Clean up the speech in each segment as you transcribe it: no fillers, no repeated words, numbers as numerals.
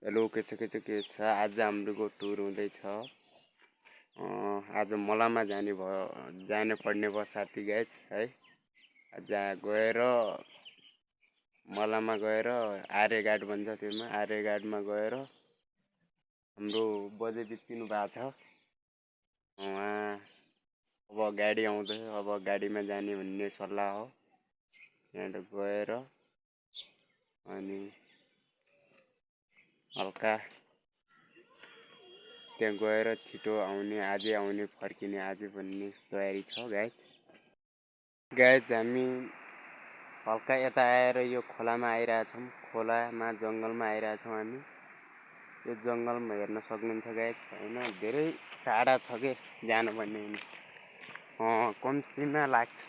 Hello के छ आज हाम्रो टुर हुँदैछ। आज मलामा जाने पर्ने भयो साथी गाइस है। आज गएर मलामा गएर आर्यघाट भन्छ त्यसमा आर्यघाटमा गएर हाम्रो बजे बित्तिनु भएको छ। वहाँ अब गाडी आउँदैछ, अब गाडीमा जाने भन्ने सल्लाह हो। यहाँ गएर अनि हल्का त्यहाँ गएर छिटो आउने, आजै आउने फर्किने आज भन्ने तयारी छ गाइस। हामी हल्का यता आएर यो खोलामा आइरहेछौँ, खोलामा जङ्गलमा आइरहेछौँ हामी। यो जङ्गलमा हेर्न सक्नुहुन्छ गाइस हैन, धेरै टाढा छ के जानुपर्ने हुने। कम्तीमा लाग्छ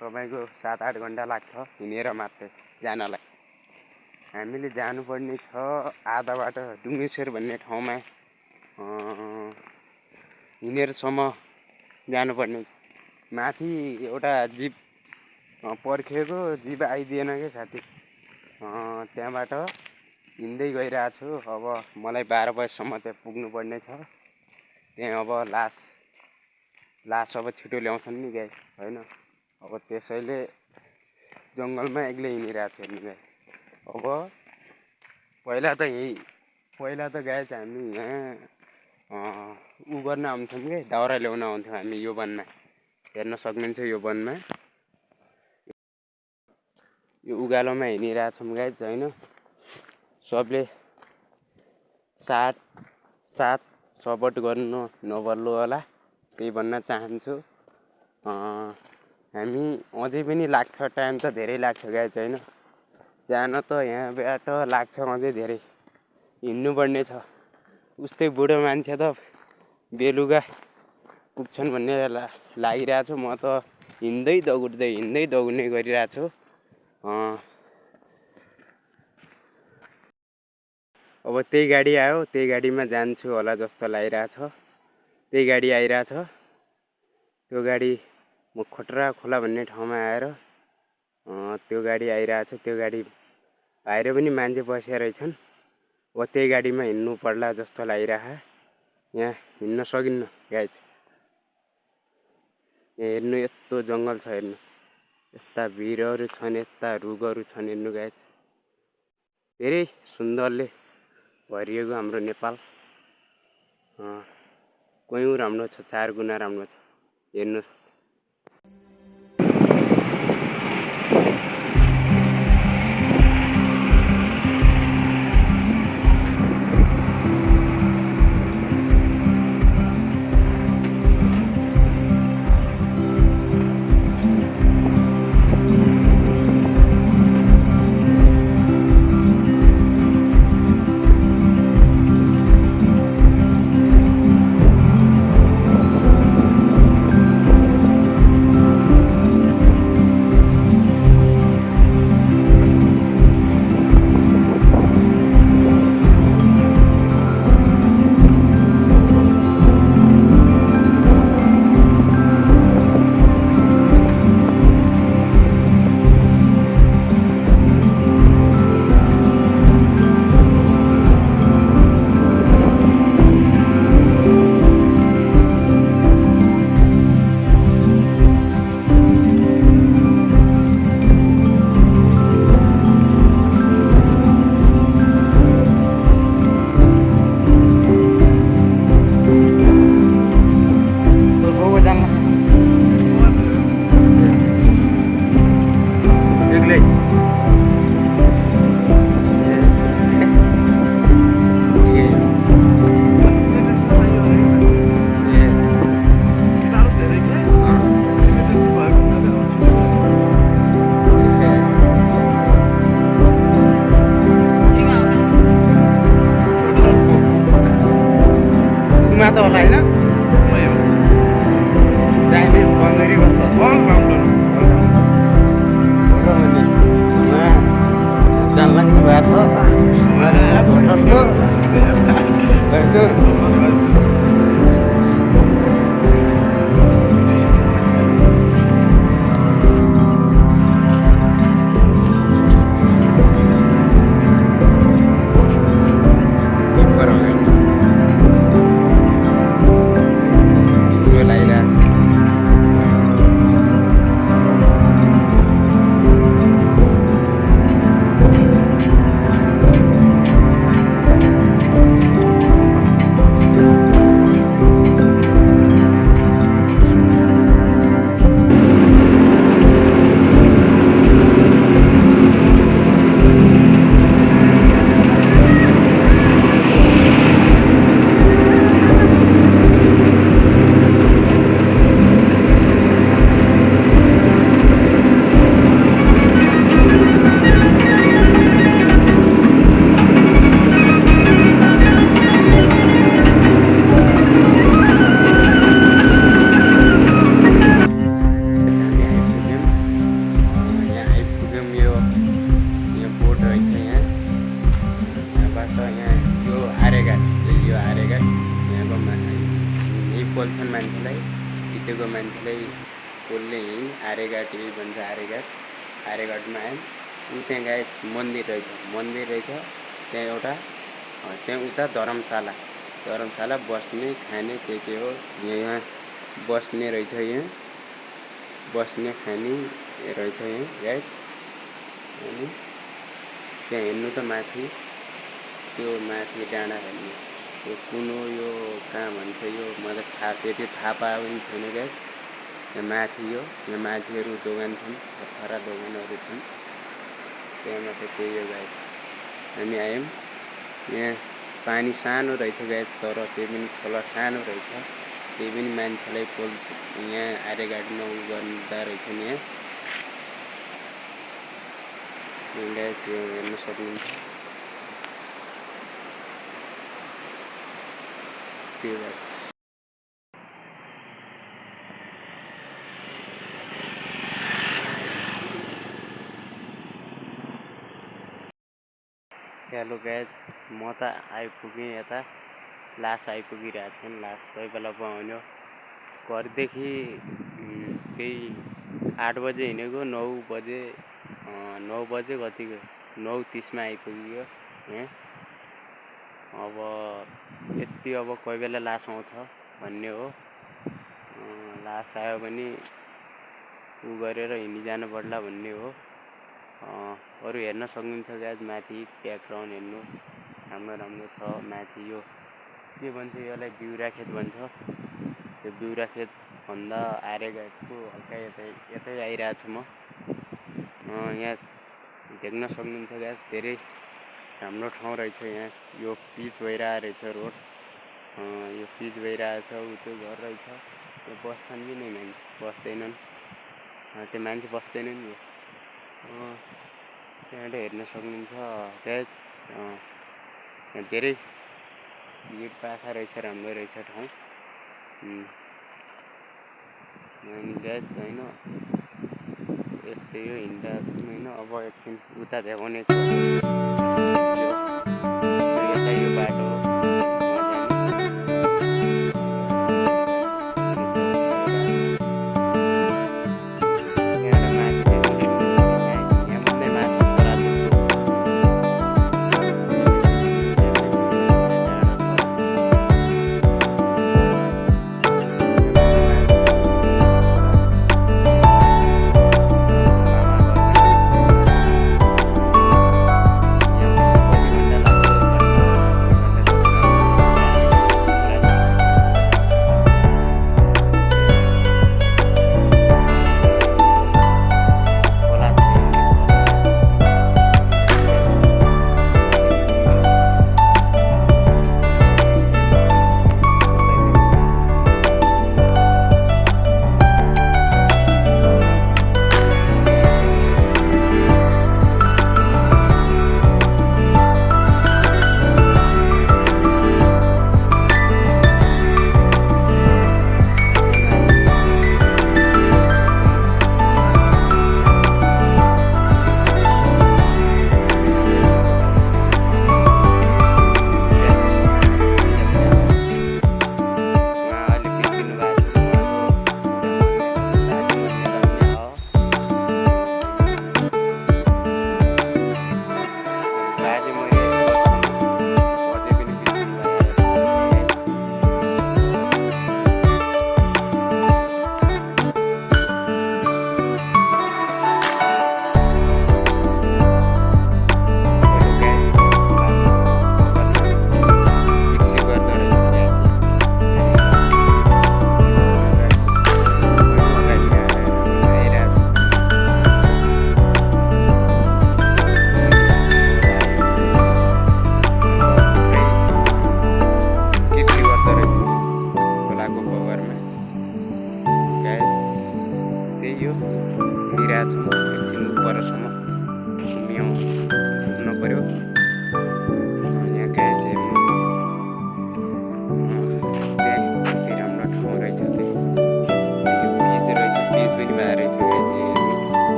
तपाईको 7-8 घन्टा लाग्छ हिँडेर मात्रै जानलाई। हामीले जानुपर्ने छ आधा बाटो डुङ्गेश्वर भन्ने ठाउँमा हिँडेरसम्म जानुपर्ने। माथि एउटा जिप पर्खेको, जिप आइदिएन के साथी। त्यहाँबाट हिँड्दै गइरहेको छु। अब मलाई 12 बजेसम्म त्यहाँ पुग्नुपर्ने छ। त्यहाँ अब लास अब छिटो ल्याउँछन् नि गाइस हैन। अब त्यसैले जङ्गलमा एक्लै हिँडिरहेको छु हेर्नु गाइस। अब पहिला त गाइस हामी यहाँ उ गर्न आउँथ्यौँ के, दाउरा ल्याउन आउँथ्यौँ हामी यो वनमा। हेर्न सक्नुहुन्छ यो वनमा, यो उकालोमा हिँडिरहेछौँ गाइस हैन। सबले साथ सपोर्ट गर्नु नपर्नु होला, त्यही भन्न चाहन्छु। हामी अझै पनि लाग्छ, टाइम त धेरै लाग्छ गाइस हैन। जान त यहाँबाट लाग्छ अझै धेरै, हिँड्नुपर्ने छ। उस्तै बुढो मान्छे त बेलुका पुग्छन् भन्ने लागिरहेको छु। म त हिँड्दै दौड्ने गरिरहेको छु। अब त्यही गाडी आयो, त्यही गाडीमा जान्छु होला जस्तो लागिरहेछ। त्यही गाडी आइरहेछ, त्यो गाडी म खोटरा खोला भन्ने ठाउँमा आएर त्यो गाडी आइरहेछ। त्यो गाडी बाहिर पनि मान्छे बसेर रहेछन्। अब त्यही गाडीमा हिँड्नु पर्ला जस्तो लागिरह। यहाँ हिँड्न सकिन्न गाइस। यहाँ हेर्नु, यस्तो जङ्गल छ हेर्नु, यस्ता भिरहरू छन्, यस्ता रुखहरू छन् हेर्नु गाइस। धेरै सुन्दरले भरिएको हाम्रो नेपाल। कयौँ राम्रो छ, 4 गुणा राम्रो छ हेर्नु। पोल्छन् मान्छेलाई, बितेको मान्छेलाई पोल्ने यहीँ आर्यघाट यही भन्छ आर्यघाटमा आयौँ। त्यहाँ गाइस मन्दिर रहेछ त्यहाँ एउटा त्यहाँ उता धर्मशाला बस्ने खाने के हो यहाँ बस्ने रहेछ, यहाँ बस्ने खाने रहेछ यहाँ गाइस। अनि त्यहाँ हेर्नु त माथि त्यो माथि डाँडा हेर्नु यो कुन हो यो कहाँ भन्छ यो मलाई त्यति थाहा पाएको पनि छैन गाइस। यहाँ माथि यहाँ माथिहरू दोकान छन्, हत्थरा दोकानहरू छन्, त्यहाँ मात्रै त्यही हो गाइस। हामी आयौँ यहाँ पानी सानो रहेछ गाइस, तर त्यही पनि खोला सानो रहेछ, त्यही पनि मान्छेलाई पोल्छ यहाँ आर्यघाटमा उ गर्दा रहेछन् यहाँ गाइस। त्यो हेर्न सक्नुहुन्छ त्यो गाइस। हेलो गाइस, म त आइपुगेँ यता लास आइपुगिरहेछन्। लास कोही बेला पाउँयो घरदेखि त्यही 8 बजे हिँडेको 9 बजे कतिको 9:30मा आइपुग्यो यहाँ। अब यति अब कोही बेला लास आउँछ भन्ने हो, लास आयो भने उ गरेर हिँडी जानु पर्ला भन्ने हो। अरू हेर्न सक्नुहुन्छ गाइस, माथि ब्याकग्राउन्ड हेर्नुहोस् राम्रो छ। माथि यो के भन्छ यसलाई बिउरा खेत भन्छ, त्यो बिउरा खेत भन्दा आर्यघाटको हल्का यतै आइरहेको छु म। यहाँ देख्न सक्नुहुन्छ गाइस, धेरै राम्रो ठाउँ रहेछ यहाँ। यो पिच भइरहेको रहेछ रोड, यो पिच भइरहेछ, त्यो घर रहेछ। त्यो बस्छन् कि नै मान्छे बस्दैनन्, त्यो मान्छे बस्दैनन् नि। त्यहाँबाट हेर्न सक्नुहुन्छ गाइस, यहाँ धेरै भिड पाखा रहेछ, राम्रो रहेछ ठाउँ। अनि गाइस होइन यस्तै हो हिँडिरहेको छौँ होइन। अब एकछिन उता देखाउने छ, यता यो बाटो हो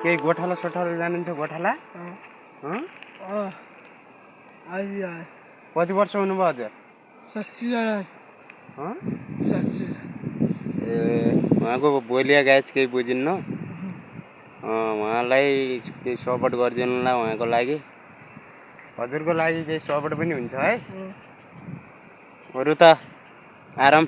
केही गोठाला सोठाला जानुहुन्थ्यो गोठाला कति वर्ष हुनुभयो हजुर 60 ए उहाँको बोलिया गाइज केही बुझिन्न उहाँलाई केही सपोर्ट गरिदिनुला उहाँको लागि हजुरको लागि केही सपोर्ट पनि हुन्छ है अरू त आराम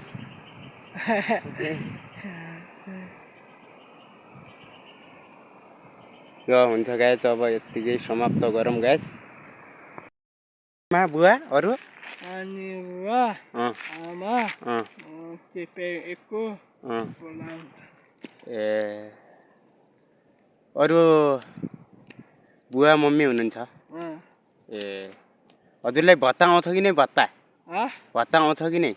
यो हुन्छ गाइज अब यतिकै समाप्त गरौँ गाइज बुवा अरू अनि आमा ए अरू बुवा मम्मी हुनुहुन्छ ए हजुरलाई भत्ता आउँछ कि नै भत्ता भत्ता आउँछ कि नै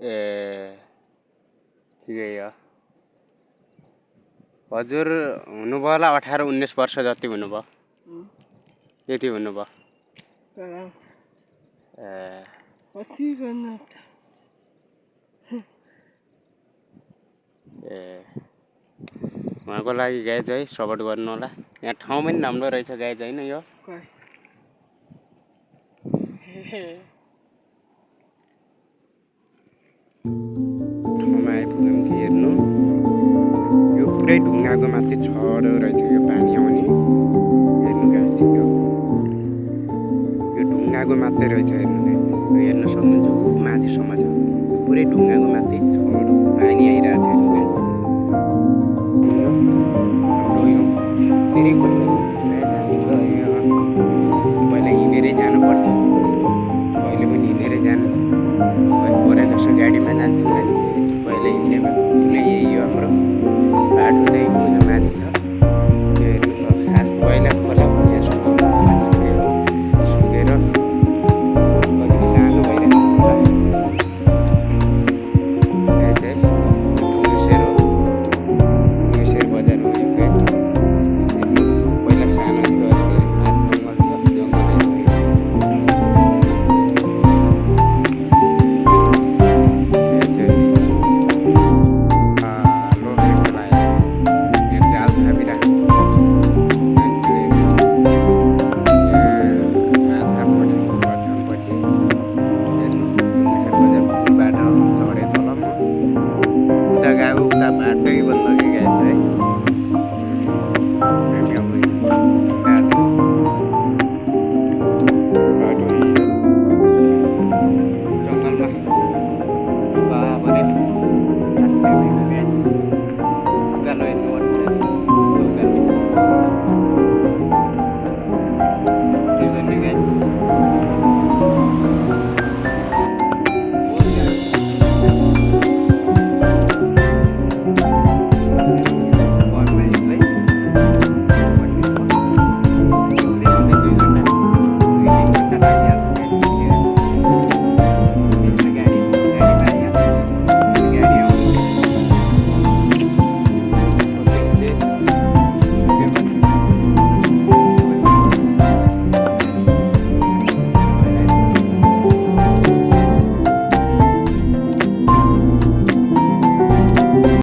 ए ठिकै हो हजुर हुनुभयो होला 18-19 वर्ष जति हुनुभयो त्यति हुनुभयो ए उहाँको लागि गाइज है सपोर्ट गर्नु होला यहाँ ठाउँ पनि राम्रो रहेछ गाइज होइन यो ठाउँमा आइपुग्यौँ कि हेर्नु यो पुरै ढुङ्गाको माथि छडो रहेछ यो पानी आउने हेर्नु गाइज यो ढुङ्गाको मात्रै रहेछ हेर्नु गाइज हेर्न सक्नुहुन्छ माथिसम्म छ पुरै ढुङ्गाको माथि छडो पानी आइरहेको छ हेर्नु गाइज धेरै पहिला हिँडेरै जानुपर्छ अहिले पनि हिँडेरै जानु बोरा जस्तो गाडीमा जान्छ मान्छे पहिला हिँड्दैन